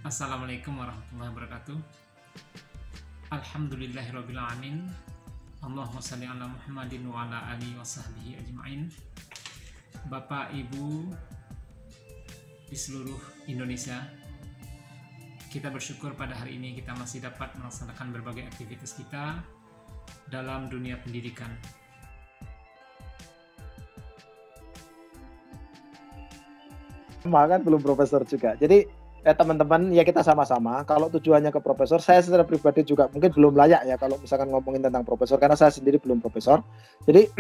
Assalamualaikum warahmatullahi wabarakatuh. Alhamdulillahirabbil alamin. Allahumma shalli ala Muhammadin wa ala alihi washabbihi ajmain. Bapak Ibu di seluruh Indonesia, kita bersyukur pada hari ini kita masih dapat melaksanakan berbagai aktivitas kita dalam dunia pendidikan. Kan belum profesor juga. Jadi teman-teman ya kita sama-sama. Kalau tujuannya ke profesor, saya secara pribadi juga mungkin belum layak ya kalau misalkan ngomongin tentang profesor karena saya sendiri belum profesor. Jadi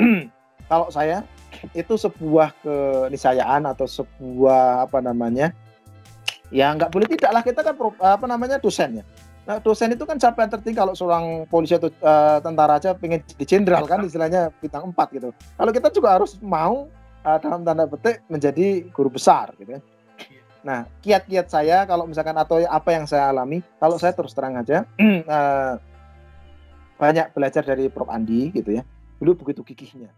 kalau saya itu sebuah keniscayaan atau sebuah ya nggak boleh tidak lah, kita kan dosen ya. Nah, dosen itu kan siapa yang tertinggi, kalau seorang polisi atau tentara aja pengen jadi jenderal kan istilahnya bintang 4 gitu. Kalau kita juga harus mau dalam tanda petik menjadi guru besar gitu kan. Nah, kiat-kiat saya kalau misalkan atau apa yang saya alami, kalau saya terus terang aja banyak belajar dari Prof. Andi gitu ya. Dulu begitu gigihnya.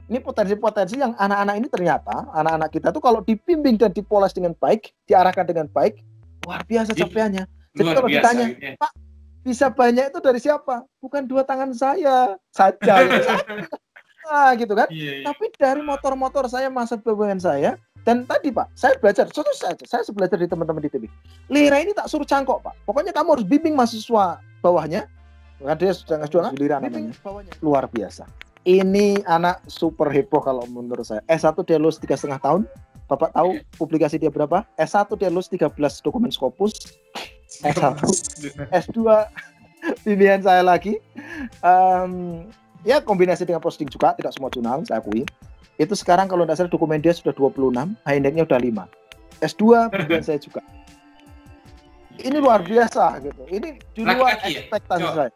Ini potensi-potensi yang anak-anak ini ternyata, anak-anak kita tuh kalau dibimbing dan dipoles dengan baik, diarahkan dengan baik, luar biasa capaiannya. Jadi kalau ditanya, Pak, bisa banyak itu dari siapa? Bukan 2 tangan saya saja. Gitu kan. Tapi dari motor-motor saya, masa BWN saya. Dan tadi Pak, saya belajar, terus saja, saya belajar di teman-teman di TV. Lira ini tak suruh cangkok Pak. Pokoknya kamu harus bimbing mahasiswa bawahnya. Karena dia sudah ngasih Lira namanya. Luar biasa. Ini anak super heboh kalau menurut saya. S1 dia lulus 3,5 tahun. Bapak tahu publikasi dia berapa? S1 dia lulus 13 dokumen Scopus. S1, S2 bimbingan saya lagi. Ya kombinasi dengan posting juga, tidak semua jurnal saya akui. Itu sekarang kalau tidak salah dokumen dia sudah 26, indexnya udah 5. S2 bimbingan saya juga. Ini luar biasa gitu. Ini di luar ekspektasi saya.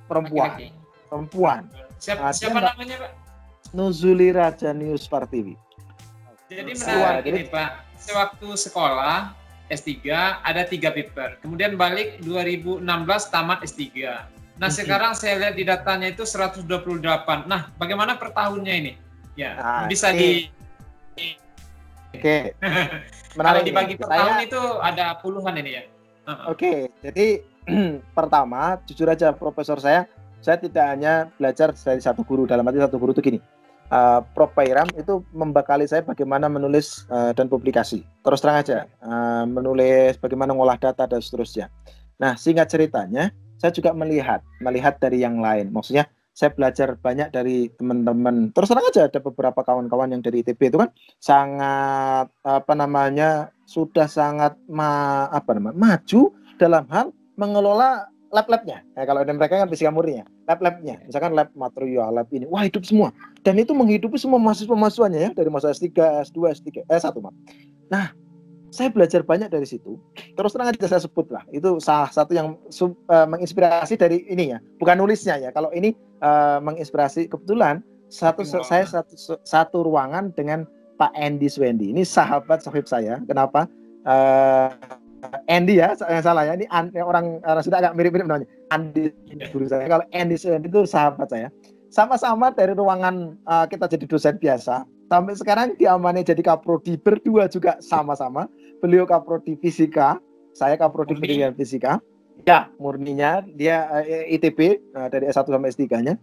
Perempuan. Siapa namanya Pak? Nuzuli Rajanius Partiwi. Jadi menarik ini Pak. Sewaktu sekolah S3 ada 3 paper. Kemudian balik 2016 tamat S3. Nah sekarang saya lihat di datanya itu 128. Nah bagaimana per tahunnya ini? Ya bisa di. Oke. Kalau dibagi per tahun itu ada puluhan ini ya. Oke. Jadi pertama jujur aja profesor saya tidak hanya belajar dari satu guru, dalam arti satu guru itu gini. Prof. Pairam itu membekali saya bagaimana menulis dan publikasi. Terus terang aja, menulis, bagaimana ngolah data dan seterusnya. Nah, singkat ceritanya, saya juga melihat dari yang lain. Maksudnya, saya belajar banyak dari teman-teman. Terus terang aja, ada beberapa kawan-kawan yang dari ITB itu kan sangat sudah sangat maju dalam hal mengelola lab-labnya. Nah, kalau ada mereka kan fisika murni ya, lab-labnya. Misalkan lab material, lab ini. Wah, hidup semua. Dan itu menghidupi semua mahasiswa-mahasiswanya ya, dari masa S3, S2, S1, Pak. Nah, saya belajar banyak dari situ. Terus terang aja saya sebut lah. Itu salah satu yang menginspirasi dari ini ya. Bukan nulisnya ya. Kalau ini menginspirasi, kebetulan saya satu ruangan dengan Pak Andy Swendi. Ini sahabat sohib saya. Kenapa? Andy ya, yang salah ya. Ini orang sudah agak mirip-mirip namanya. Andy guru saya. Kalau Andy Swendi itu sahabat saya. Sama-sama dari ruangan kita jadi dosen biasa. Sampai sekarang diamani jadi kaprodi berdua juga sama-sama. Beliau kaprodi fisika, saya kaprodi pendidikan fisika. Ya, murninya dia ITB dari S1 sampai S3-nya.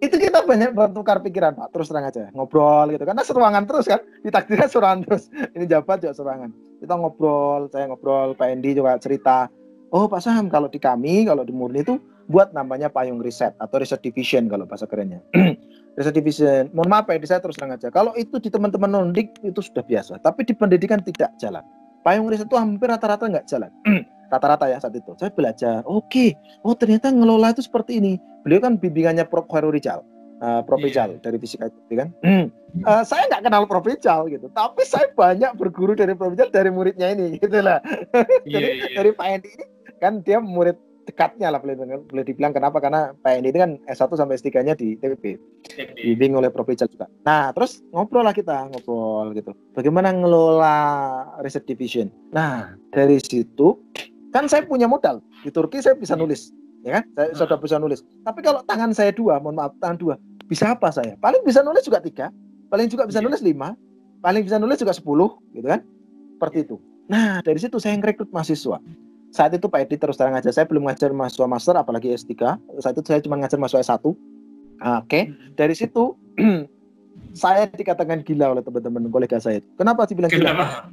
Itu kita banyak bertukar pikiran Pak, terus terang aja ngobrol gitu. Karena seruangan terus kan, ditakdirnya seruangan terus. Ini jabat juga seruangan. Kita ngobrol, saya ngobrol, Pak Endi juga cerita. Oh Pak Sam, kalau di kami, kalau di Murni itu buat namanya payung riset atau riset division kalau bahasa kerennya. Riset division. Mohon maaf Pak Endi, saya terus terang aja. Kalau itu di teman-teman non-dik itu sudah biasa, tapi di pendidikan tidak jalan. Payung riset itu hampir rata-rata nggak jalan. Rata-rata ya saat itu. Saya belajar, oke. Oh ternyata ngelola itu seperti ini. Beliau kan bimbingannya Prof. Khairul Rijal. Prof. Rijal dari fisika itu kan. Saya nggak kenal Prof. Rijal gitu, tapi saya banyak berguru dari Prof. Rijal dari muridnya ini, gitulah. Jadi dari Pak Endi ini kan dia murid dekatnya lah boleh dibilang. Kenapa? Karena Pak Endi ini kan S1 sampai S3-nya di TPB. Bimbing oleh Prof. Rijal juga. Nah, terus ngobrol gitu. Bagaimana ngelola riset division. Nah, dari situ kan saya punya modal. Di Turki saya bisa nulis, ya kan? Saya sudah bisa nulis. Tapi kalau tangan saya 2, mohon maaf, tangan 2, bisa apa saya? Paling bisa nulis juga 3, paling juga bisa nulis 5, paling bisa nulis juga 10, gitu kan? Seperti itu. Nah, dari situ saya ngerekrut mahasiswa. Saat itu Pak Edi terus terang aja, saya belum ngajar mahasiswa master, apalagi S3. Saat itu saya cuma ngajar mahasiswa S1. Oke. Dari situ saya dikatakan gila oleh teman-teman kolega saya. Kenapa dibilang gila?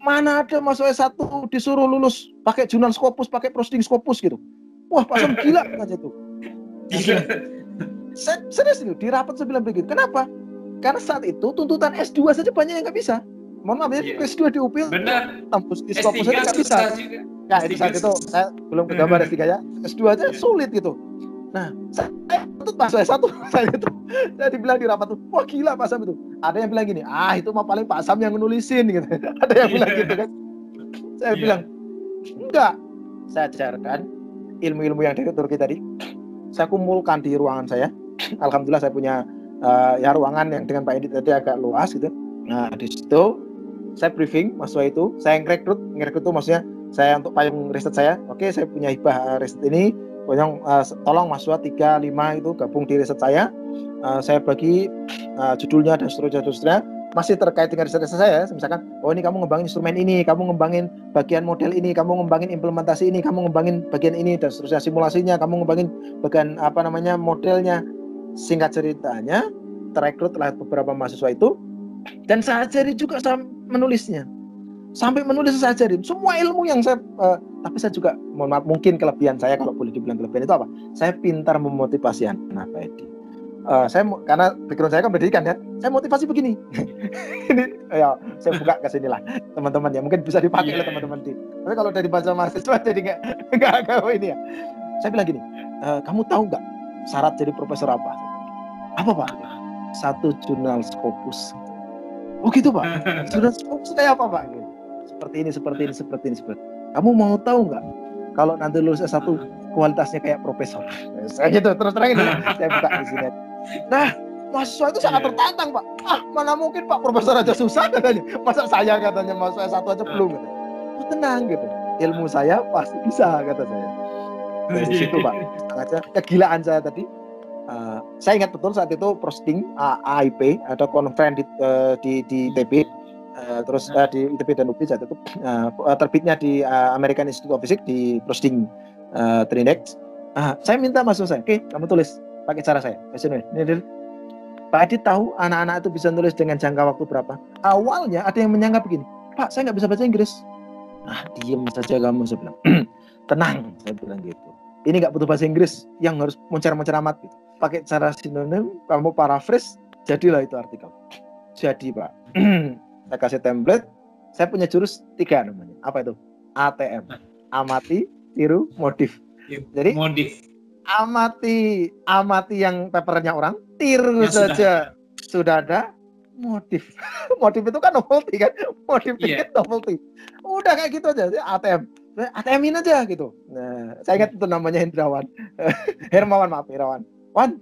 Mana ada mahasiswa S1 disuruh lulus pakai jurnal Scopus, pakai proceeding Scopus gitu. Wah, Pak Sam gila aja tuh. Saya serius itu, di rapat saya bilang begitu. Kenapa? Karena saat itu tuntutan S2 saja banyak yang nggak bisa. Mohon maaf ya, S2 di UPIL tembus di Scopus saja nggak bisa. Ya, itu saat itu saya belum ke gambar S3 ya. S2 aja sulit gitu. Nah, saya tuh pas S1 saya dibilang di rapat tuh, wah gila Pak Sam itu. Ada yang bilang gini, itu mah paling Pak Sam yang nulisin gitu. Ada yang bilang gitu kan. Saya bilang, enggak. Saya ajarkan ilmu-ilmu yang dari Turki tadi. Saya kumpulkan di ruangan saya. Alhamdulillah saya punya ya ruangan yang dengan Pak Edi tadi agak luas gitu. Nah, di situ saya briefing mahasiswa itu, saya ngerekrut itu maksudnya saya untuk payung riset saya. Oke, saya punya hibah riset ini. Tolong mahasiswa 3-5 itu gabung di riset saya. Saya bagi judulnya dan seterusnya masih terkait dengan riset saya. Misalkan, ini kamu ngembangin instrumen ini, kamu ngembangin bagian model ini, kamu ngembangin implementasi ini, kamu ngembangin bagian ini dan seterusnya, simulasinya, kamu ngembangin bagian modelnya. Singkat ceritanya, terekrutlah beberapa mahasiswa itu dan saya ajari juga menulisnya. Sampai menulis saya ajarin semua ilmu yang saya tapi saya juga mohon maaf, mungkin kelebihan saya, kalau boleh dibilang kelebihan itu apa? Saya pintar memotivasi anak Pak Edi. Karena background saya kan pendidikan ya, saya motivasi begini. Ini ya saya buka ke sini lah teman-teman ya, mungkin bisa dipakai oleh teman-teman. Tapi kalau dari bahasa mahasiswa jadi nggak ini ya. Saya bilang gini, kamu tahu nggak syarat jadi profesor apa? Apa Pak? 1 jurnal Scopus. Oh gitu Pak. Jurnal Scopus kayak apa Pak? Seperti ini. Kamu mau tahu nggak kalau nanti lulus S1 kualitasnya kayak profesor? Saya gitu terus terang ini saya buka di sini. Nah, mahasiswa itu sangat tertantang Pak. Mana mungkin Pak, profesor aja susah katanya. Masa saya katanya mahasiswa S1 aja belum gitu. Tenang gitu. Ilmu saya pasti bisa kata saya. Dari situ Pak, aja kegilaan saya tadi. Saya ingat betul saat itu proceeding AIP ada conference di ITB. Terus di ITB dan UPI saat itu terbitnya di American Institute of Physics di proceeding Trinex. Saya minta masuk saya, oke, kamu tulis pakai cara saya. Ini Pak Edi tahu anak-anak itu bisa nulis dengan jangka waktu berapa? Awalnya ada yang menyangka begini, Pak, saya nggak bisa baca Inggris. Diam saja kamu, saya bilang. Tenang, saya bilang gitu. Ini nggak butuh bahasa Inggris yang harus moncer-moncer amat gitu. Pakai cara sinonim, kamu paraphrase, jadilah itu artikel. Jadi Pak, saya kasih template. Saya punya jurus 3 namanya. Apa itu? ATM. Amati, tiru, modif. Jadi modif. Amati yang papernya orang, tiru saja. Sudah ada modif. Modif itu kan novelty kan? Modif dikit novelty. Udah kayak gitu aja. ATM. ATM-in aja gitu. Nah, saya ingat itu namanya Hendrawan. Hermawan, maaf, Hermawan. Wan,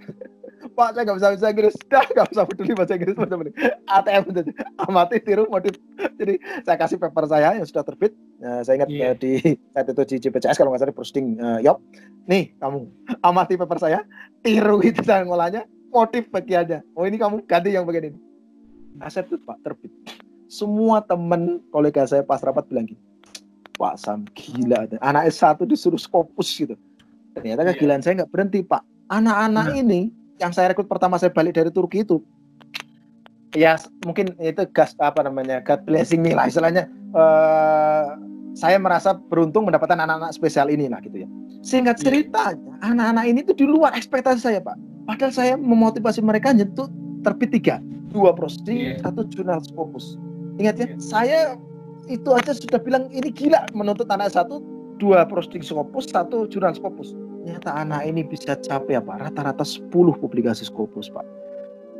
Pak, saya nggak bisa bahasa Inggris. Nggak usah peduli bahasa Inggris, teman-teman. ATM saja. Amati, tiru, modif. Jadi saya kasih paper saya yang sudah terbit. Saya ingat di saat itu di JPCS kalau nggak salah proceeding Yop. Nih kamu amati paper saya, tiru itu cara ngolahnya, modif bagiannya. Oh ini kamu ganti yang bagian ini. Aset itu Pak terbit. Semua teman kolega saya pas rapat bilang gitu. Pak Sam gila, anak S1 disuruh Scopus gitu. Ternyata kegilaan saya nggak berhenti Pak. Anak-anak ini yang saya rekrut pertama saya balik dari Turki itu, ya mungkin itu God blessing me lah istilahnya. Saya merasa beruntung mendapatkan anak-anak spesial ini lah gitu ya. Singkat ceritanya, anak-anak ini tuh di luar ekspektasi saya Pak. Padahal saya memotivasi mereka nyentuh terbit 3, 2 proceeding, 1 jurnal Scopus. Ingat ya, saya itu aja sudah bilang ini gila menuntut anak 1, 2 proceeding Scopus, 1 jurnal Scopus. Ternyata anak ini bisa capai apa? Rata-rata 10 publikasi Scopus Pak.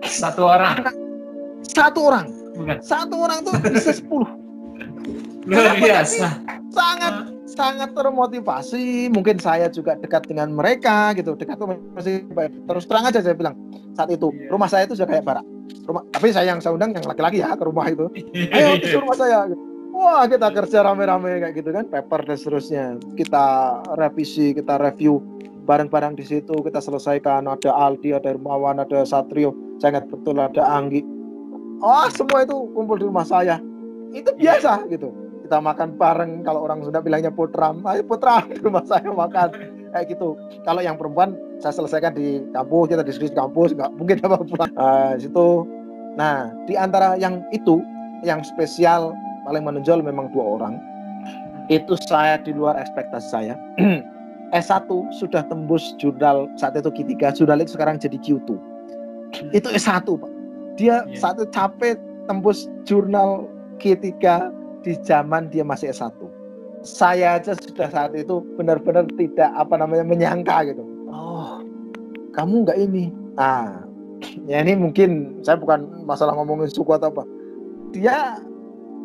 Satu orang. Bukan. Satu orang tuh bisa 10. Luar biasa. Sangat termotivasi. Mungkin saya juga dekat dengan mereka gitu. Dekat tuh masih terus terang aja saya bilang. Saat itu rumah saya itu sudah kayak barak. Tapi saya undang yang laki-laki ya ke rumah itu. Ayo ke rumah saya. Wah, kita kerja rame-rame kayak gitu kan, paper dan seterusnya. Kita revisi, kita review bareng-bareng di situ, kita selesaikan. Ada Aldi, ada Hermawan, ada Satrio. Saya ingat betul ada Anggi. Semua itu kumpul di rumah saya. Itu biasa gitu. kita makan bareng. Kalau orang Sunda bilangnya putram, ayo putram di rumah saya makan kayak gitu. Kalau yang perempuan saya selesaikan di kampus, kita diskusi di kampus, nggak mungkin apa-apa. Situ. Nah, di antara yang itu, yang spesial paling menonjol memang 2 orang. Itu saya di luar ekspektasi saya. S1 sudah tembus jurnal saat itu Q3, jurnal itu sekarang jadi Q2. Itu S1, Pak. Dia saat itu capek tembus jurnal Q3 di zaman dia masih S1. Saya aja sudah saat itu benar-benar tidak menyangka gitu. Oh, kamu nggak ini. Nah, ya ini mungkin saya bukan masalah ngomongin suku atau apa. Dia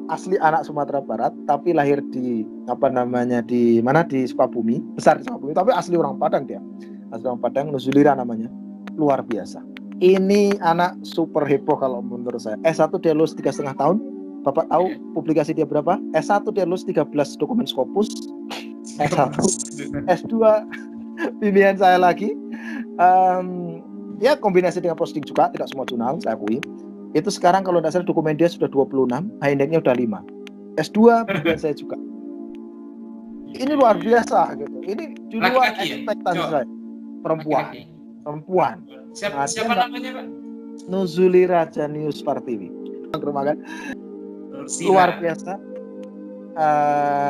asli anak Sumatera Barat, tapi lahir di di Sukabumi, besar di Sukabumi, tapi asli orang Padang dia. Asli orang Padang, Nuzulira namanya. Luar biasa. Ini anak super heboh kalau menurut saya. S1 dia lulus 3,5 tahun. Bapak tahu publikasi dia berapa? S1 dia lulus 13 dokumen Scopus. S1, S2 pilihan saya lagi. Ya kombinasi dengan posting juga, tidak semua jurnal saya akui. Itu sekarang kalau tidak salah dokumen dia sudah 26, high index-nya udah 5. S2 pilihan saya juga. Ini luar biasa gitu. Ini di luar ekspektasi saya. Perempuan. Siapa namanya, Pak? Nuzulira Janius Partiwi. Kan? Luar biasa.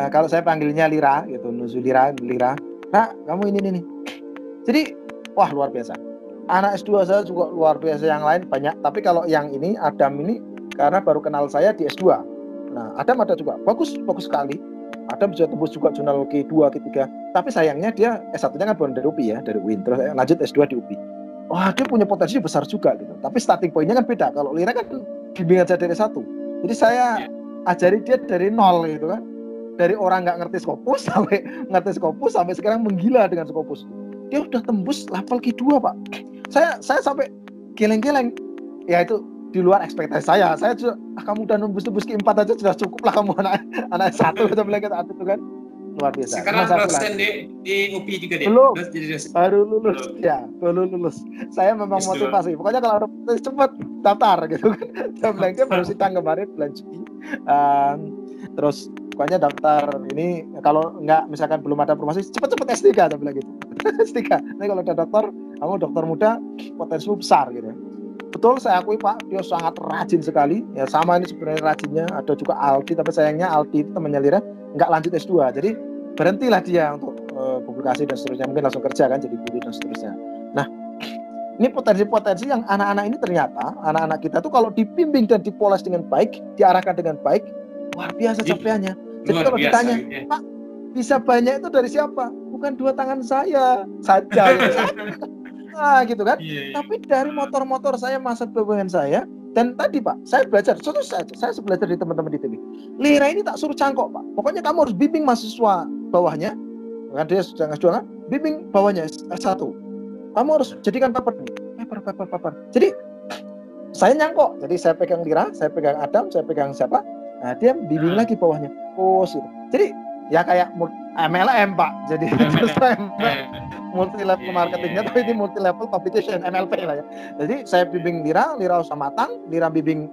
Kalau saya panggilnya Lira gitu, Nuzulira Lira. Nah, kamu ini nih. Jadi, wah luar biasa. Anak S2 saya juga luar biasa, yang lain banyak. Tapi kalau yang ini, Adam ini, karena baru kenal saya di S2. Nah, Adam ada juga. Bagus sekali. Adam bisa tembus juga jurnal Q2, Q3. Tapi sayangnya dia S1-nya kan bukan dari UPI ya, dari UIN. Terus lanjut S2 di UPI. Wah, dia punya potensi besar juga gitu. Tapi starting point-nya kan beda. Kalau Lira kan bimbingan saya dari S1. Jadi saya ajari dia dari nol gitu kan. Dari orang nggak ngerti Scopus sampai ngerti Scopus, sampai sekarang menggila dengan Scopus. Dia udah tembus level Q2, Pak. Saya sampai geleng-geleng. Ya itu di luar ekspektasi saya. Saya juga, kamu udah nembus Q4 aja sudah cukup lah kamu anak satu kita bilang kata itu kan. Luar biasa. Sekarang dosen di UPI juga dia. Belum. Baru lulus. Ya, baru lulus. Saya memang motivasi. Pokoknya kalau cepat daftar gitu kan. Saya bilang dia baru sidang kemarin bulan Juni. Terus pokoknya daftar ini, kalau enggak misalkan belum ada promosi, cepet-cepet S3 saya bilang gitu. S3. Nanti kalau udah dokter, kamu dokter muda, potensi besar gitu. Betul, saya akui Pak, dia sangat rajin sekali. Ya sama ini sebenarnya rajinnya. Ada juga Aldi, tapi sayangnya Aldi temannya Lira nggak lanjut S2. Jadi berhentilah dia untuk publikasi dan seterusnya. Mungkin langsung kerja kan, jadi guru dan seterusnya. Nah, ini potensi-potensi yang anak-anak ini ternyata, anak-anak kita tuh kalau dibimbing dan dipoles dengan baik, diarahkan dengan baik, luar biasa capaiannya. Jadi kalau ditanya, Pak, bisa banyak itu dari siapa? Bukan 2 tangan saya saja. Nah, gitu kan. Tapi dari motor-motor saya, masa BWN saya, dan tadi Pak, saya belajar, saya belajar di teman-teman di TV. Lira ini tak suruh cangkok Pak. Pokoknya kamu harus bimbing mahasiswa bawahnya, kan dia sudah S2 kan, bimbing bawahnya S1. Kamu harus jadikan paper. Jadi saya nyangkok. Jadi saya pegang Lira, saya pegang Adam, saya pegang siapa? Nah, dia bimbing lagi bawahnya. Gitu. Jadi ya kayak MLM Pak. Jadi multi level marketingnya, tapi ini multi level publication, MLP lah ya. Jadi saya bimbing Lira usah matang, Lira bimbing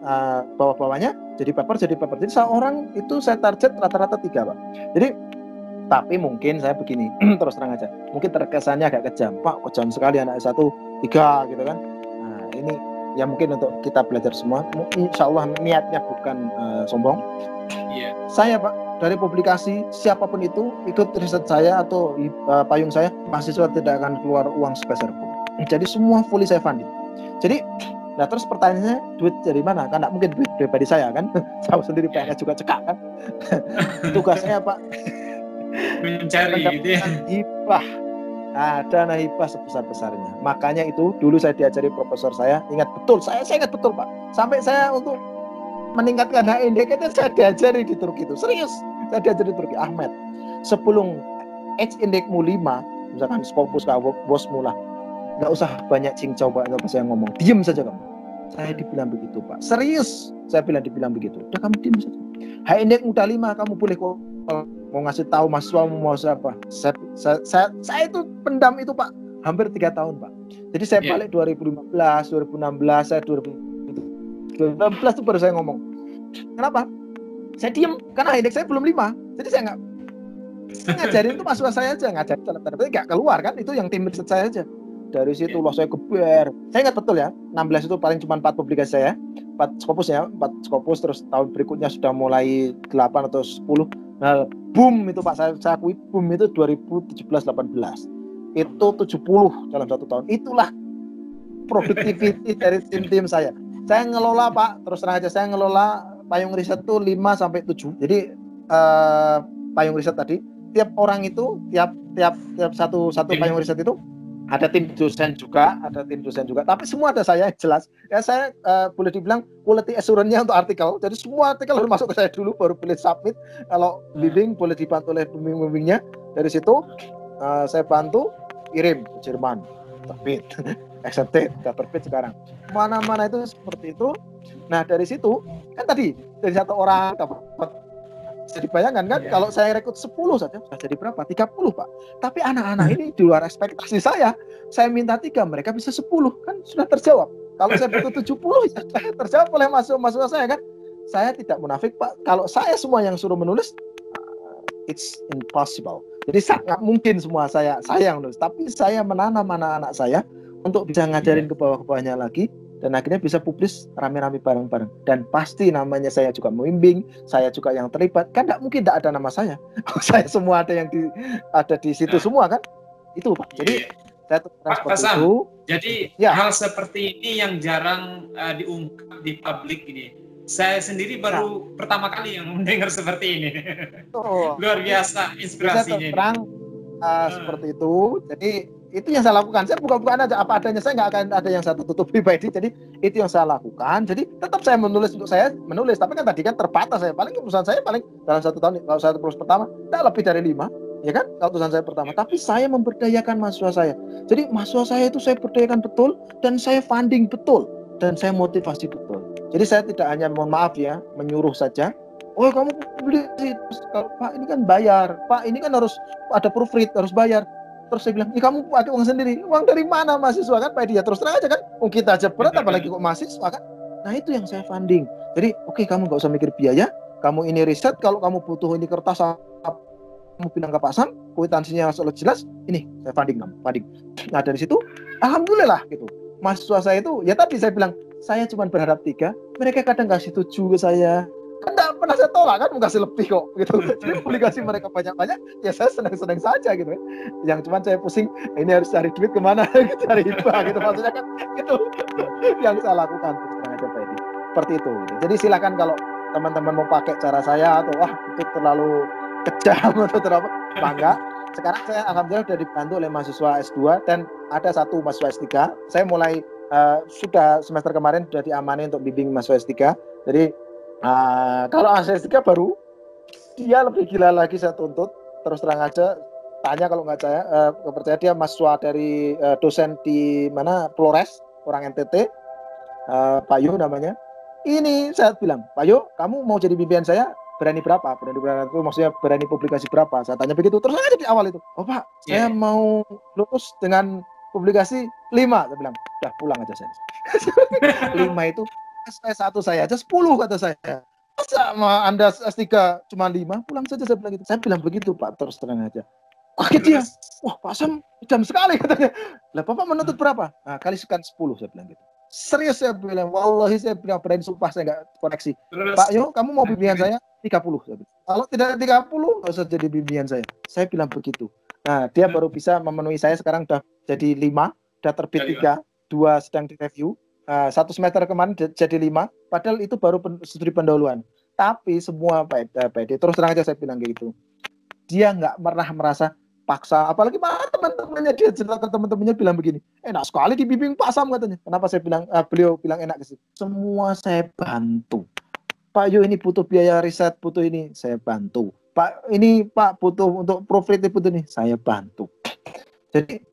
bawah-bawahnya jadi paper. Jadi seorang itu saya target rata-rata 3 Pak. Jadi tapi mungkin saya begini, terus terang aja, mungkin terkesannya agak kejam Pak, kejam sekali anak S1 3 gitu kan. Nah ini ya mungkin untuk kita belajar semua, insya Allah niatnya bukan sombong. Saya Pak, dari publikasi siapapun itu ikut riset saya atau payung saya, mahasiswa tidak akan keluar uang sepeser pun. Jadi semua fully saya funding. Jadi, nah terus pertanyaannya, duit dari mana? Kan tidak mungkin duit pribadi saya kan. Saya sendiri PNS juga cekak kan. Tugasnya Pak, mencari gitu ya. Hibah. Dana hibah sebesar-besarnya. Makanya itu dulu saya diajari profesor saya, ingat betul, saya ingat betul Pak. Sampai saya untuk meningkatkan HINDEX itu saya diajari di Turki itu. Serius, saya diajari di Turki. Ahmed, sebelum H-indexmu 5, misalkan Scopus bosmu lah, nggak usah banyak cincau Pak, apa saya ngomong, diem saja kamu. Saya dibilang begitu Pak. Serius, saya dibilang begitu. Udah kamu diem saja. HINDEX udah 5, kamu boleh kok mau ngasih tahu mahasiswa mau siapa. Saya itu pendam itu Pak, hampir 3 tahun Pak. Jadi saya balik 2015, 2016, saya 2016 itu baru saya ngomong. Kenapa? Saya diem karena indeks saya belum 5. Jadi saya ngajarin itu mahasiswa saya aja, ngajarin tapi nggak keluar kan, itu yang tim riset saya aja. Dari situ loh saya geber. Saya ingat betul ya, 16 itu paling cuma 4 publikasi saya, 4 Scopus ya, 4 Scopus, terus tahun berikutnya sudah mulai 8 atau 10. Nah, boom itu Pak, saya akui boom itu 2017-18. Itu 70 dalam 1 tahun. Itulah productivity dari tim saya. Saya ngelola Pak, terus terang aja saya ngelola payung riset tuh 5 sampai 7. Jadi payung riset tadi, tiap orang itu, tiap satu payung riset itu ada tim dosen juga, tapi semua ada saya, jelas. Ya saya boleh dibilang quality assurance-nya untuk artikel. Jadi semua artikel harus masuk ke saya dulu, baru boleh submit. Kalau bimbing boleh dibantu oleh pembimbingnya. Dari situ saya bantu kirim ke Jerman, terbit, accepted, udah terbit sekarang. Mana-mana itu seperti itu. Nah dari situ kan tadi dari 1 orang dapat. Bisa dibayangkan kan, kalau saya rekrut 10 saja sudah jadi berapa? 30 Pak. Tapi anak-anak ini di luar ekspektasi saya minta 3, mereka bisa 10, kan sudah terjawab. Kalau saya butuh 70 ya terjawab oleh mahasiswa saya kan. Saya tidak munafik Pak, kalau saya semua yang suruh menulis, it's impossible. Jadi sangat mungkin semua saya yang menulis, tapi saya menanam anak-anak saya untuk bisa ngajarin ke bawah-bawahnya lagi. Dan akhirnya bisa publis rame-rame bareng-bareng. Dan pasti namanya saya juga membimbing, saya juga yang terlibat. Kan tidak mungkin tidak ada nama saya. Saya semua ada yang ada di situ semua kan. Itu Pak. Jadi saya Pak Sam, jadi hal seperti ini yang jarang diungkap di publik ini. Saya sendiri baru pertama kali yang mendengar seperti ini. Luar biasa inspirasinya. Terang seperti itu. Jadi itu yang saya lakukan. Saya buka-bukaan aja apa adanya. Saya nggak akan ada yang saya tutup pribadi. Jadi itu yang saya lakukan. Jadi tetap saya menulis untuk saya menulis. Tapi kan tadi kan terbatas saya. Paling perusahaan saya paling dalam 1 tahun. Kalau saya terus pertama, tidak lebih dari 5. Ya kan? Kalau perusahaan saya pertama. Tapi saya memberdayakan mahasiswa saya. Jadi mahasiswa saya itu saya berdayakan betul. Dan saya funding betul. Dan saya motivasi betul. Jadi saya tidak hanya, mohon maaf ya, menyuruh saja. Oh kamu beli sih. Pak ini kan bayar. Pak ini kan harus ada proofread, harus bayar. Terus saya bilang, kamu pakai uang sendiri. Uang dari mana mahasiswa kan? Pak dia terus terang aja kan. Kita aja berat apalagi kok mahasiswa kan. Nah itu yang saya funding. Jadi oke, kamu nggak usah mikir biaya. Kamu ini riset, kalau kamu butuh ini kertas, kamu bilang ke Pak Sam, kwitansinya selalu jelas. Ini saya funding kamu, funding. Nah dari situ, alhamdulillah gitu. Mahasiswa saya itu, ya tadi saya bilang, saya cuma berharap 3. Mereka kadang nggak setuju ke saya. Kan tidak pernah saya tolak kan, mau kasih lebih kok gitu. Jadi publikasi mereka banyak-banyak, ya saya senang-senang saja gitu. Yang cuma saya pusing, ini harus cari duit kemana, cari hibah gitu, maksudnya kan itu yang saya lakukan aja Pak Edi. Seperti itu. Jadi silakan kalau teman-teman mau pakai cara saya atau wah itu terlalu kejam atau terlalu bangga. Sekarang saya alhamdulillah sudah dibantu oleh mahasiswa S2 dan ada 1 mahasiswa S3. Saya mulai sudah semester kemarin sudah diamani untuk bimbing mahasiswa S3. Jadi kalau S3 baru dia lebih gila lagi saya tuntut, terus terang aja tanya kalau nggak saya percaya, dia mahasiswa dari dosen di mana Flores, orang NTT, Pak Yu namanya. Ini saya bilang, Pak Yu, kamu mau jadi pimpinan saya berani berapa? Berani itu maksudnya berani publikasi berapa? Saya tanya begitu, terus aja di awal itu, oh Pak, saya mau lulus dengan publikasi 5, saya bilang, udah pulang aja saya. 5 itu S1 saya aja 10 kata saya. Sama Anda S3 cuma 5, pulang saja saya bilang gitu. Saya bilang begitu Pak, terus terang aja. Kaget dia. Wah Pak Sam jam sekali katanya. Lah Bapak menuntut berapa? Nah, kali sekian 10 saya bilang gitu. Serius saya bilang, wallahi saya bilang berani sumpah saya nggak koneksi. Pak Yo, kamu mau bimbingan saya 30 saya bilang. Kalau tidak 30 nggak usah jadi bimbingan saya. Saya bilang begitu. Nah, dia baru bisa memenuhi saya sekarang udah jadi 5, udah terbit 3, 2 sedang direview. 1 semester kemarin jadi 5, padahal itu baru studi pendahuluan. Tapi semua Pak Edi, terus terang aja saya bilang kayak gitu. Dia nggak pernah merasa paksa, apalagi teman-temannya, dia cerita ke teman-temannya bilang begini, enak sekali dibimbing Pak Sam katanya. Kenapa saya bilang, beliau bilang enak ke sih? Semua saya bantu. Pak Yo ini butuh biaya riset, butuh ini, saya bantu. Pak ini Pak butuh untuk proofread butuh ini, saya bantu. Jadi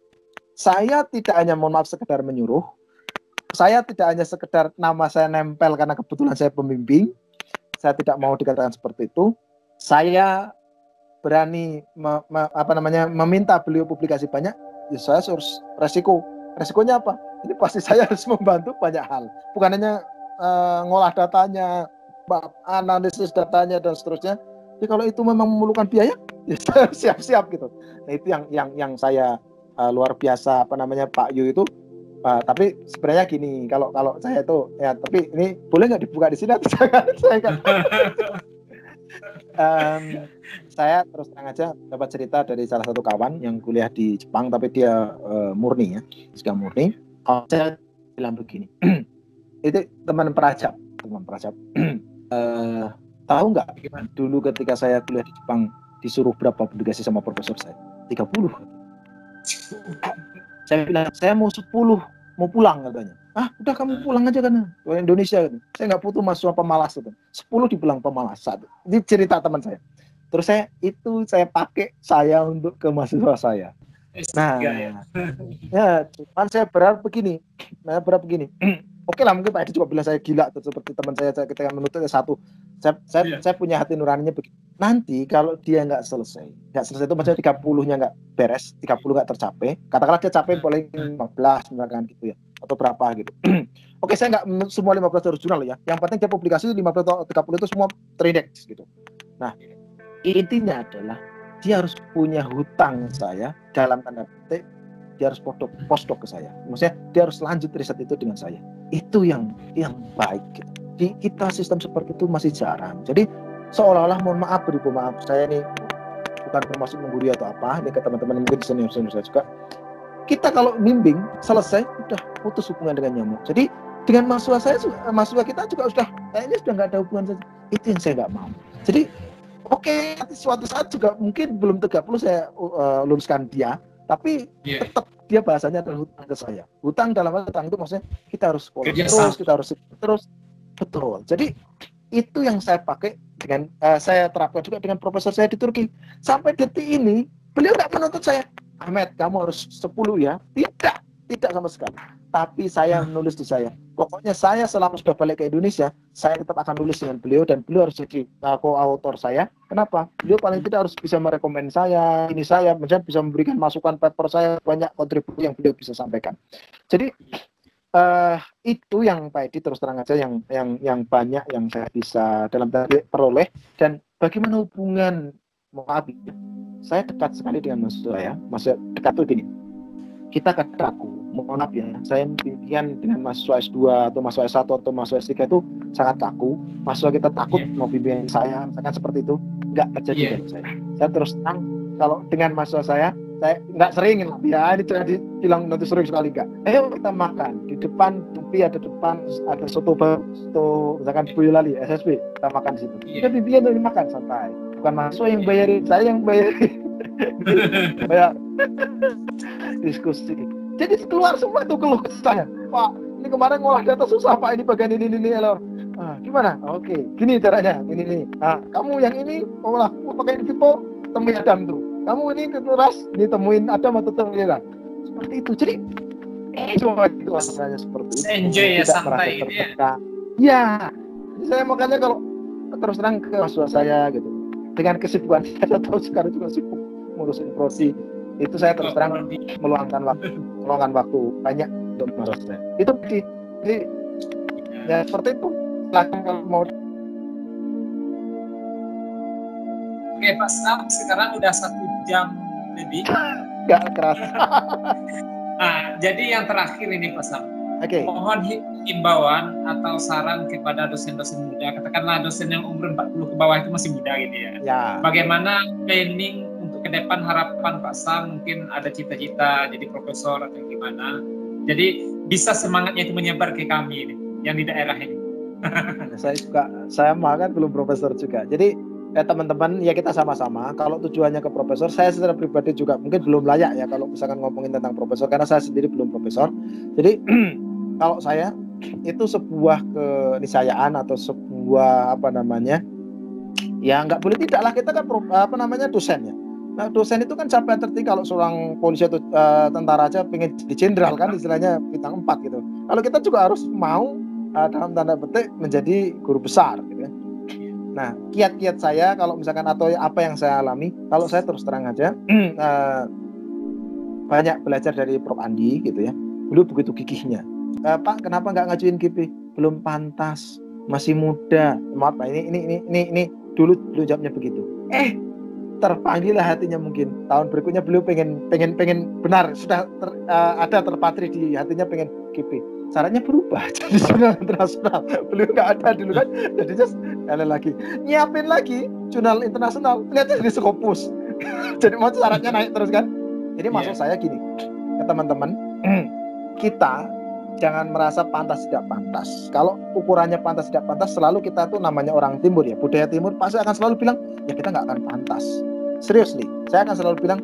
saya tidak hanya mohon maaf sekedar menyuruh, saya tidak hanya sekedar nama saya nempel karena kebetulan saya pembimbing. Saya tidak mau dikatakan seperti itu. Saya berani meminta beliau publikasi banyak. Ya saya harus resiko. Resikonya apa? Ini pasti saya harus membantu banyak hal. Bukan hanya ngolah datanya, analisis datanya dan seterusnya. Jadi kalau itu memang memerlukan biaya, ya saya harus siap-siap gitu. Nah itu yang saya luar biasa Pak Yu itu. Tapi sebenarnya gini, kalau saya itu ya, tapi ini boleh nggak dibuka di sini atau saya terus terang aja dapat cerita dari salah satu kawan yang kuliah di Jepang, tapi dia murni ya, sudah murni. Saya bilang begini, itu teman perajab, tahu nggak dulu ketika saya kuliah di Jepang disuruh berapa publikasi sama profesor saya? 30. Saya bilang, saya mau 10, mau pulang katanya. Udah kamu pulang aja kan, ke Indonesia kan. Saya nggak butuh mahasiswa pemalas itu. 10 dibilang pemalas satu. Ini cerita teman saya. Terus saya pakai untuk ke mahasiswa saya. Nah, ya, cuman saya berharap begini. Oke lah, mungkin Pak Edi juga bilang saya gila tuh, seperti teman saya ketika menuntut S1. Saya punya hati nuraninya begini. Nanti kalau dia nggak selesai itu maksudnya 30-nya nggak beres, 30 nggak tercapai, katakanlah dia capai paling 15 misalkan gitu ya, atau berapa gitu. Oke, saya nggak semua 15 harus jurnal ya, yang penting dia publikasi 15 atau 30 itu semua terindeks gitu. Nah, intinya adalah dia harus punya hutang saya, dalam tanda petik, dia harus postdoc ke saya. Maksudnya dia harus lanjut riset itu dengan saya. Itu yang baik gitu. Di kita sistem seperti itu masih jarang. Jadi seolah-olah mohon maaf, saya ini bukan termasuk menggurui atau apa, ini ke teman-teman mungkin senior saya juga. Kita kalau bimbing selesai udah putus hubungan dengan nyamuk. Jadi dengan mahasiswa kita juga kayaknya sudah nggak ada hubungan saja. Itu yang saya nggak mau. Jadi oke, nanti suatu saat juga mungkin belum 30 saya luluskan dia, tapi tetap dia bahasanya adalah hutang ke saya. Hutang dalam hutang itu maksudnya kita harus terus. Betul. Jadi itu yang saya pakai dengan saya terapkan juga dengan profesor saya di Turki. Sampai detik ini beliau nggak menuntut saya, Ahmed kamu harus 10 ya. Tidak sama sekali. Tapi saya menulis di saya. Pokoknya saya selama sudah balik ke Indonesia, saya tetap akan nulis dengan beliau dan beliau harus jadi co-author saya. Kenapa? Beliau paling tidak harus bisa merekomend saya, misalnya bisa memberikan masukan paper saya, banyak kontribusi yang beliau bisa sampaikan. Jadi itu yang Pak Edi terus terang aja yang banyak yang saya bisa dalam tanda peroleh. Dan bagaimana hubungan saya dekat sekali dengan mahasiswa ya. Maksudnya dekat tuh gini, kita kaku, mohon maaf ya, saya bimbingan dengan mahasiswa S2 atau mahasiswa S1 atau mahasiswa S3 itu sangat kaku. Mahasiswa kita takut mau bimbingan saya, misalkan seperti itu, nggak terjadi dengan saya terus terang. Kalau dengan mahasiswa saya nggak sering ya, ini sudah dibilang nanti sering sekali nggak. Ayo kita makan di depan Tupi, ada soto misalkan Boyolali SSB, kita makan di situ. Kita bimbingan dari makan santai, bukan mahasiswa yang bayarin, saya yang bayarin. Banyak diskusi. Jadi keluar semua itu keluh saya. Pak, ini kemarin ngolah data susah Pak, ini bagian ini lor. Gimana? Oke, gini caranya, ini. Kamu yang ini olah pakai Vivo, temuin Adam tuh. Kamu ini keras, ditemuin Adam atau temuin Adam. Seperti itu. Jadi cuma itu rasanya seperti itu. Enjoy ya, santai gitu ya. Ya, saya makanya kalau terus terang ke mahasiswa saya gitu, dengan kesibukan saya tahu sekarang juga sibuk ngurusin prodi, itu saya terus terang meluangkan waktu banyak untuk mahasiswa saya. Itu jadi ya seperti itu. Silakan kalau mau. Oke Pak Sam, sekarang udah 1 jam lebih. Gak keras. Jadi yang terakhir ini Pak Sam. Mohon himbauan atau saran kepada dosen-dosen muda, katakanlah dosen yang umur 40 ke bawah itu masih muda gitu ya. Bagaimana planning untuk ke depan, harapan Pak Sam, mungkin ada cita-cita jadi profesor atau gimana. Jadi bisa semangatnya itu menyebar ke kami ini, yang di daerah ini. Saya kan belum profesor juga. Jadi teman-teman ya kita sama-sama. Kalau tujuannya ke profesor, saya secara pribadi juga mungkin belum layak ya kalau misalkan ngomongin tentang profesor, karena saya sendiri belum profesor. Jadi kalau saya itu sebuah keniscayaan atau sebuah ya nggak boleh tidak lah, kita kan dosen ya. Nah dosen itu kan sampai tertinggi. Kalau seorang polisi atau tentara aja pengen jadi jenderal kan istilahnya bintang 4 gitu. Kalau kita juga harus mau dalam tanda petik menjadi guru besar gitu ya. Nah, kiat-kiat saya kalau misalkan atau apa yang saya alami, kalau saya terus terang aja banyak belajar dari Prof. Andi gitu ya. Beliau begitu gigihnya. Pak, kenapa nggak ngajuin GP? Belum pantas. masih muda. Maaf Pak, ini dulu jawabnya begitu. Terpanggillah hatinya, mungkin tahun berikutnya beliau pengen benar, sudah ada terpatri di hatinya pengen GP. Syaratnya berubah jadi jurnal internasional. Beliau nggak ada dulu kan, jadinya sekali lagi nyiapin lagi jurnal internasional, ternyata jadi Scopus. Jadi mau syaratnya naik terus kan. Jadi maksud saya gini ke teman-teman, kita jangan merasa pantas tidak pantas. Kalau ukurannya pantas tidak pantas, selalu kita tuh namanya orang timur ya, budaya timur pasti akan selalu bilang ya kita nggak akan pantas. Serius nih, saya akan selalu bilang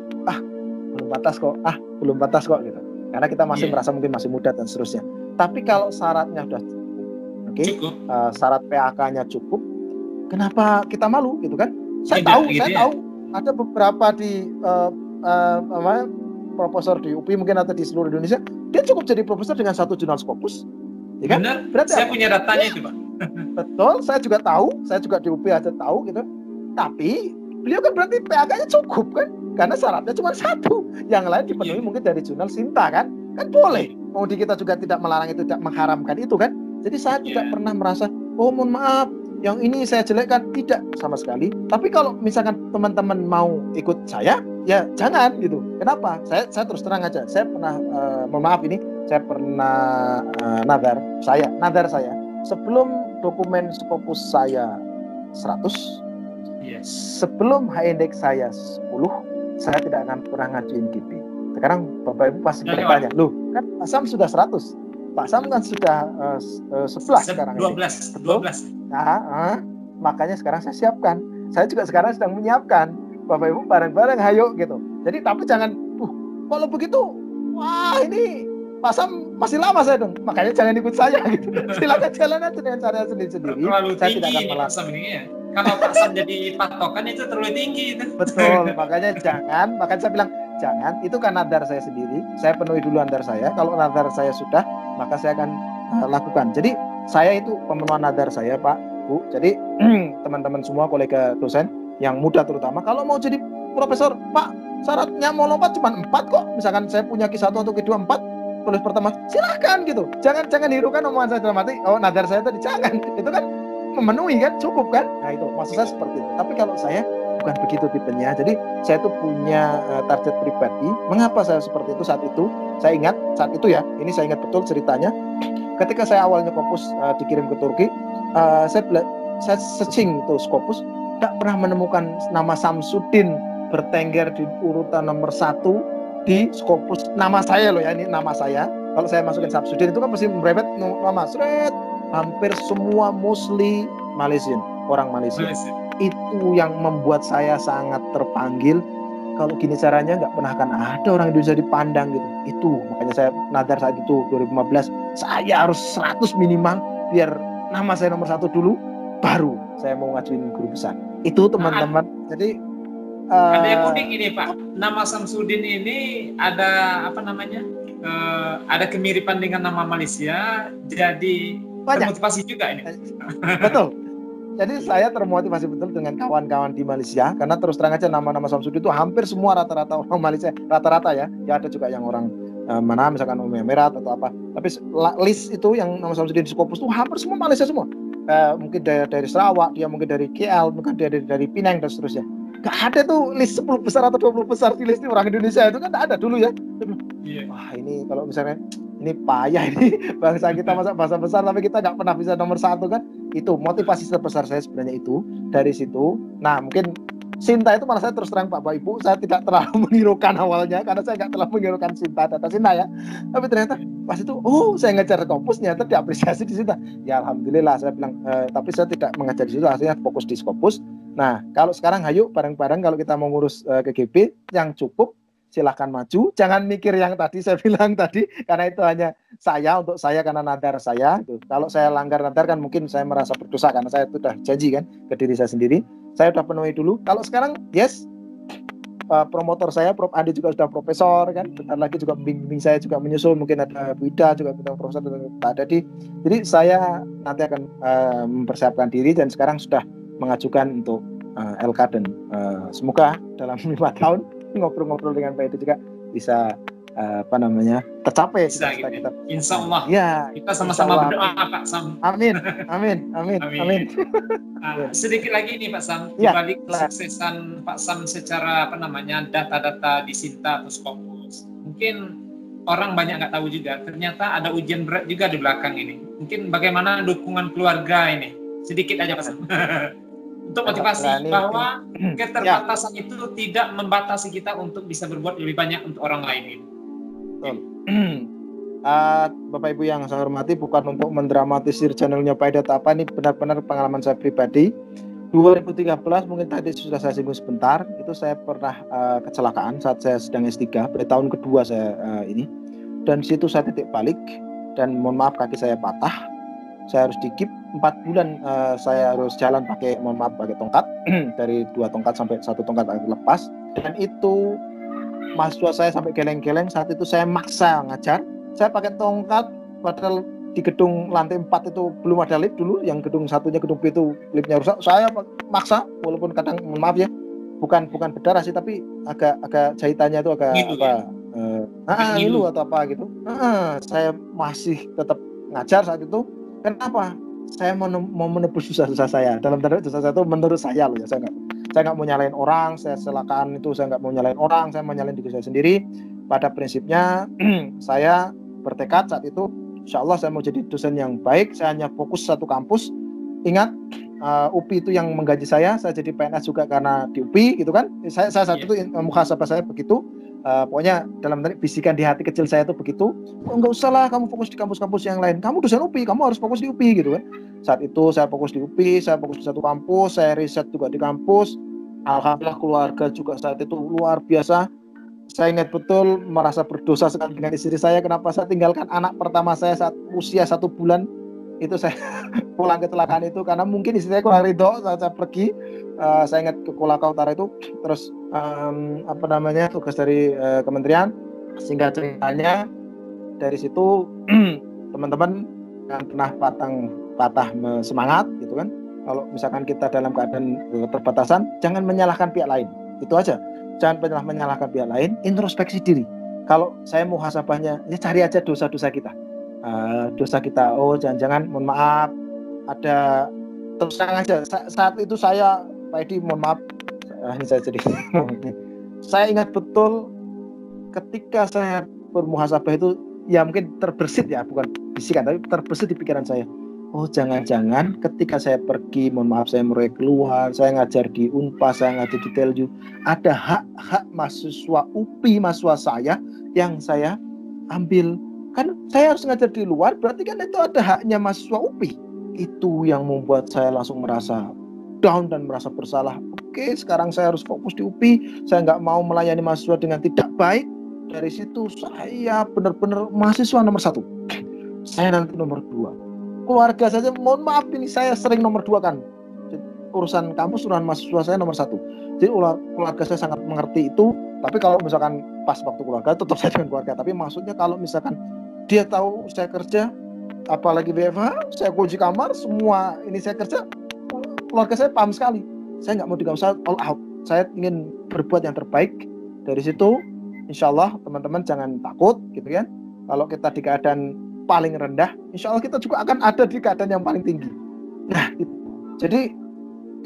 belum pantas kok gitu. Karena kita masih merasa mungkin masih muda dan seterusnya. Tapi kalau syaratnya sudah cukup, syarat PAK-nya cukup, kenapa kita malu gitu kan? Saya tahu ada beberapa di profesor di UPI mungkin atau di seluruh Indonesia, dia cukup jadi profesor dengan satu jurnal Scopus. Ya kan? Benar. Berarti saya punya datanya itu, Pak. Betul, saya juga tahu, saya juga di UPI aja tahu gitu. Tapi beliau kan berarti PAK-nya cukup kan? Karena syaratnya cuma satu. Yang lain dipenuhi mungkin dari jurnal Sinta kan? Kan boleh. Kemudian kita juga tidak melarang itu, tidak mengharamkan itu kan? Jadi saya tidak pernah merasa, oh mohon maaf, yang ini saya jelekkan, tidak sama sekali. Tapi kalau misalkan teman-teman mau ikut saya, ya jangan gitu. Kenapa? Saya terus terang aja. Saya pernah, mohon maaf ini, saya pernah nadar saya sebelum dokumen Scopus saya 100. Sebelum H-index saya 10, saya tidak akan pernah ngajuin GP. Sekarang Bapak Ibu pasti bertanya, loh kan Pak Sam sudah 100, Pak Sam kan sudah 11 sekarang. 12. Nah, makanya sekarang saya siapkan. Saya juga sekarang sedang menyiapkan. Bapak Ibu bareng-bareng hayo gitu. Jadi tapi jangan, kalau begitu, wah ini Pak Sam masih lama saya dong. Makanya jangan ikut saya gitu. Silakan jalan aja dengan cara sendiri-sendiri. Saya tidak akan melarang. Kalau Pak Sam jadi patokan itu terlalu tinggi itu. Betul, makanya saya bilang jangan, itu kan nadar saya sendiri. Saya penuhi dulu nadar saya. Kalau nadar saya sudah, maka saya akan lakukan. Jadi saya itu pemenuhan nadar saya, Pak, Bu. Jadi teman-teman semua, kolega dosen yang muda terutama, kalau mau jadi profesor, Pak, syaratnya mau lompat cuma 4 kok. Misalkan saya punya Q1 atau Q2 4, tulis pertama, silakan gitu. Jangan hirukan omongan saya dalam arti, nadar saya tadi jangan. Itu kan memenuhi kan, cukup kan? Nah itu maksud saya seperti itu. Tapi kalau saya bukan begitu tipenya. Jadi saya tuh punya target pribadi. Mengapa saya seperti itu saat itu? Saya ingat saat itu ya. Ini saya ingat betul ceritanya. Ketika saya awalnya Scopus dikirim ke Turki, saya searching tuh Scopus, tak pernah menemukan nama Samsudin bertengger di urutan nomor 1 di Scopus. Nama saya loh ya, ini nama saya. Kalau saya masukin Samsudin itu kan pasti merembet nama seret. Hampir semua Muslim Malaysian, orang Malaysia. Itu yang membuat saya sangat terpanggil. Kalau gini caranya nggak pernah akan ada orang Indonesia dipandang gitu. Itu makanya saya nadar saat itu 2015, saya harus 100 minimal biar nama saya nomor 1 dulu, baru saya mau ngajuin guru besar. Itu teman-teman. Jadi ada yang unik ini Pak. Nama Samsudin ini ada apa namanya? Ada kemiripan dengan nama Malaysia. Jadi termotivasi juga ini. Betul. Jadi saya termotivasi betul dengan kawan-kawan di Malaysia, karena terus terang aja nama-nama Samsudin itu hampir semua rata-rata orang Malaysia, rata-rata ya. Ya ada juga yang orang mana misalkan Umi Emirat atau apa. Tapi list itu yang nama Samsudin di Scopus itu hampir semua Malaysia semua. Mungkin dari Sarawak, dia mungkin dari KL, mungkin dari Penang dan seterusnya. Gak ada tuh list 10 besar atau 20 besar di list orang Indonesia itu kan ada dulu ya. Wah ini kalau misalnya ini payah ini bangsa kita masa bahasa besar tapi kita nggak pernah bisa nomor 1 kan. Itu motivasi terbesar saya sebenarnya itu dari situ. Nah mungkin Sinta itu malah saya terus terang Pak Ibu, saya tidak terlalu mengirukan awalnya karena saya nggak terlalu mengirukan Sinta, data Sinta ya. Tapi ternyata pas itu, saya ngejar Scopus ternyata diapresiasi di Sinta. Ya alhamdulillah saya bilang, tapi saya tidak mengajar di situ, hasilnya fokus di Scopus. Nah kalau sekarang ayo bareng-bareng kalau kita mau ngurus KGB yang cukup, silahkan maju, jangan mikir yang tadi saya bilang tadi, karena itu hanya saya, untuk saya karena nadar saya. Kalau saya langgar nadar kan mungkin saya merasa berdosa karena saya sudah janji kan ke diri saya sendiri. Saya sudah penuhi dulu. Kalau sekarang yes, promotor saya Prof Andi juga sudah profesor kan, bentar lagi juga bimbing saya juga menyusul, mungkin ada Bu Ida juga profesor Pak Dadi. Jadi saya nanti akan mempersiapkan diri dan sekarang sudah mengajukan untuk LK dan semoga dalam 5 tahun ngobrol-ngobrol dengan Pak Edo juga bisa tercapai Bisa gitu. kita. Insya Allah. Ya, kita sama-sama berdoa Pak Sam. Amin. Sedikit lagi nih Pak Sam, di balik kesuksesan Pak Sam secara data-data di Sinta atau Scopus, mungkin orang banyak nggak tahu juga, ternyata ada ujian berat juga di belakang ini. Mungkin bagaimana dukungan keluarga ini, sedikit aja Pak Sam. Untuk motivasi bahwa keterbatasan itu tidak membatasi kita untuk bisa berbuat lebih banyak untuk orang lain ini. Bapak Ibu yang saya hormati, bukan untuk mendramatisir channelnya Pak Hidayat apa, ini benar-benar pengalaman saya pribadi. 2013 mungkin tadi sudah saya singgung sebentar, itu saya pernah kecelakaan saat saya sedang S3, pada tahun kedua saya ini, dan situ saya titik balik dan mohon maaf kaki saya patah, saya harus digip 4 bulan, saya harus jalan pakai tongkat dari 2 tongkat sampai 1 tongkat lepas, dan itu mahasiswa saya sampai geleng-geleng. Saat itu saya maksa ngajar, saya pakai tongkat, padahal di gedung lantai 4 itu belum ada lift dulu, yang gedung satunya, gedung B itu liftnya rusak, saya maksa, walaupun kadang mohon maaf ya, bukan berdarah sih, tapi agak jahitannya itu agak ngilu atau apa gitu. Saya masih tetap ngajar saat itu. Kenapa? Saya mau menebus dosa-dosa saya. Dalam tanda dosa saya itu menurut saya loh ya, saya nggak mau nyalain orang, saya kecelakaan itu saya nggak mau nyalain orang, saya mau nyalain diri saya sendiri. Pada prinsipnya saya bertekad saat itu, insya Allah saya mau jadi dosen yang baik. Saya hanya fokus satu kampus. Ingat, UPI itu yang menggaji saya jadi PNS juga karena di UPI gitu kan. Saya saat itu muhasabah saya begitu. Pokoknya dalam bisikan di hati kecil saya itu begitu, nggak usah lah kamu fokus di kampus-kampus yang lain, kamu dosen UPI, kamu harus fokus di UPI gitu kan. Saat itu saya fokus di UPI, saya fokus di satu kampus, saya riset juga di kampus. Alhamdulillah keluarga juga saat itu luar biasa. Saya ingat betul merasa berdosa sekali dengan istri saya, kenapa saya tinggalkan anak pertama saya saat usia 1 bulan. Itu saya pulang kecelakaan itu karena mungkin istri saya kurang ridho saat saya pergi. Saya ingat ke Kolaka Utara itu, terus tugas dari kementerian, sehingga ceritanya dari situ teman-teman yang pernah patah semangat gitu kan, kalau misalkan kita dalam keadaan keterbatasan, jangan menyalahkan pihak lain, itu aja, jangan pernah menyalahkan pihak lain, introspeksi diri. Kalau saya muhasabahnya, ya cari aja dosa-dosa kita. Oh jangan-jangan mohon maaf ada, terus terang aja saat itu saya Pak Edi mohon maaf, ini saya jadi saya ingat betul ketika saya bermuhasabah itu, ya mungkin terbersit ya, bukan bisikan tapi terbersit di pikiran saya, oh jangan-jangan ketika saya pergi, mohon maaf saya mulai keluar, saya ngajar di Unpas, saya ngajar di Telju, ada hak mahasiswa UPI, mahasiswa saya yang saya ambil. Kan saya harus ngajar di luar, berarti kan itu ada haknya mahasiswa UPI. Itu yang membuat saya langsung merasa down dan merasa bersalah. Oke, sekarang saya harus fokus di UPI, saya nggak mau melayani mahasiswa dengan tidak baik. Dari situ saya benar-benar mahasiswa nomor 1, saya nanti nomor 2. Keluarga saja mohon maaf ini saya sering nomor 2 kan, urusan kampus, urusan mahasiswa saya nomor 1. Jadi keluarga saya sangat mengerti itu. Tapi kalau misalkan pas waktu keluarga, tetap saya dengan keluarga. Tapi maksudnya kalau misalkan dia tahu saya kerja, apalagi WFH, saya kunci kamar, semua ini saya kerja, keluarga saya paham sekali. Saya nggak mau diganggu, all out. Saya ingin berbuat yang terbaik. Dari situ, insya Allah teman-teman jangan takut, gitu kan. Kalau kita di keadaan paling rendah, insya Allah kita juga akan ada di keadaan yang paling tinggi. Nah, gitu. Jadi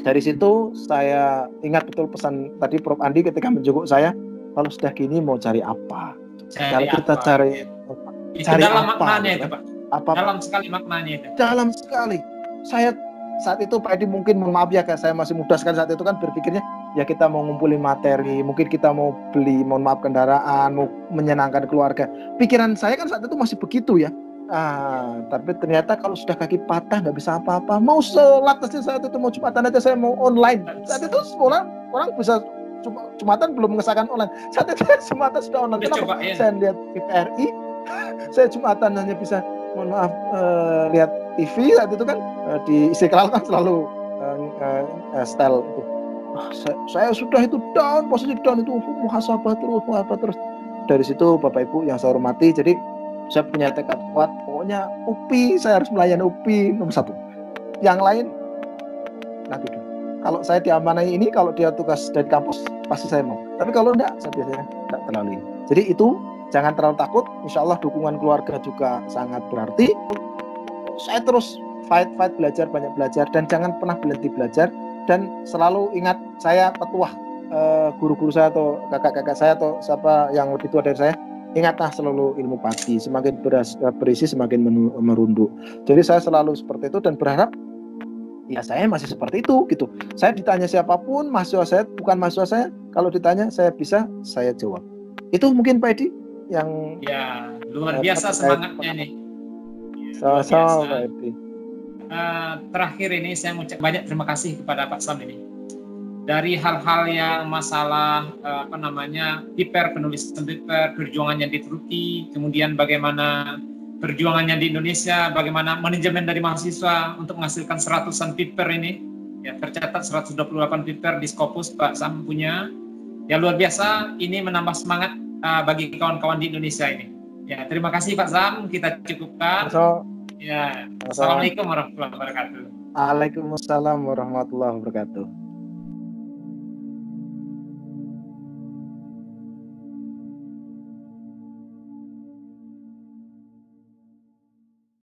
dari situ saya ingat betul pesan tadi Prof Andi ketika menjenguk saya, kalau sudah gini mau cari apa? Kalau kita cari dalam apa, maknanya gitu, itu Pak. Apa? Dalam sekali maknanya itu. Dalam sekali. Saya saat itu Pak Edi mungkin mohon maaf ya, saya masih muda sekali saat itu kan, berpikirnya ya kita mau ngumpulin materi, mungkin kita mau beli mohon maaf kendaraan, mau menyenangkan keluarga. Pikiran saya kan saat itu masih begitu ya. Tapi ternyata kalau sudah kaki patah nggak bisa apa-apa. Mau sholat aja saat itu, mau Jumatan aja saya mau online. Saat itu orang bisa Jumatan belum mengesahkan online. Saat itu Jumatan sudah online. Kenapa? Saya lihat TVRI, saya Jumatan hanya bisa mohon maaf lihat TV saat itu kan, di Istiqlal kan selalu style itu. Saya sudah itu down, posisi down itu, muhasabah terus. Dari situ Bapak Ibu yang saya hormati, jadi saya punya tekad kuat, pokoknya UPI, saya harus melayani UPI nomor 1. Yang lain nanti dulu. Kalau saya diamanai ini, kalau dia tugas dari kampus pasti saya mau. Tapi kalau enggak, saya biasanya enggak terlalu ini. Jadi itu jangan terlalu takut. Insya Allah dukungan keluarga juga sangat berarti. Saya terus fight belajar, banyak belajar, dan jangan pernah berhenti belajar. Dan selalu ingat, saya petuah guru-guru saya atau kakak-kakak saya atau siapa yang lebih tua dari saya, ingatlah selalu ilmu pati, semakin berisi semakin merunduk. Jadi saya selalu seperti itu dan berharap ya saya masih seperti itu gitu. Saya ditanya siapapun, mahasiswa saya, bukan mahasiswa saya, kalau ditanya saya bisa, saya jawab. Itu mungkin Pak Edi yang ya luar biasa semangatnya nih. Sama Pak Edi. Terakhir ini saya mengucap banyak terima kasih kepada Pak Sam ini. Dari hal-hal yang masalah paper, penulisan paper, perjuangannya di Turki, kemudian bagaimana perjuangannya di Indonesia, bagaimana manajemen dari mahasiswa untuk menghasilkan 100-an paper ini, ya tercatat 128 paper di Scopus Pak Sam punya. Ya luar biasa, ini menambah semangat bagi kawan-kawan di Indonesia ini. Ya terima kasih Pak Sam, kita cukupkan. Ya, assalamualaikum warahmatullahi wabarakatuh. Waalaikumsalam warahmatullahi wabarakatuh.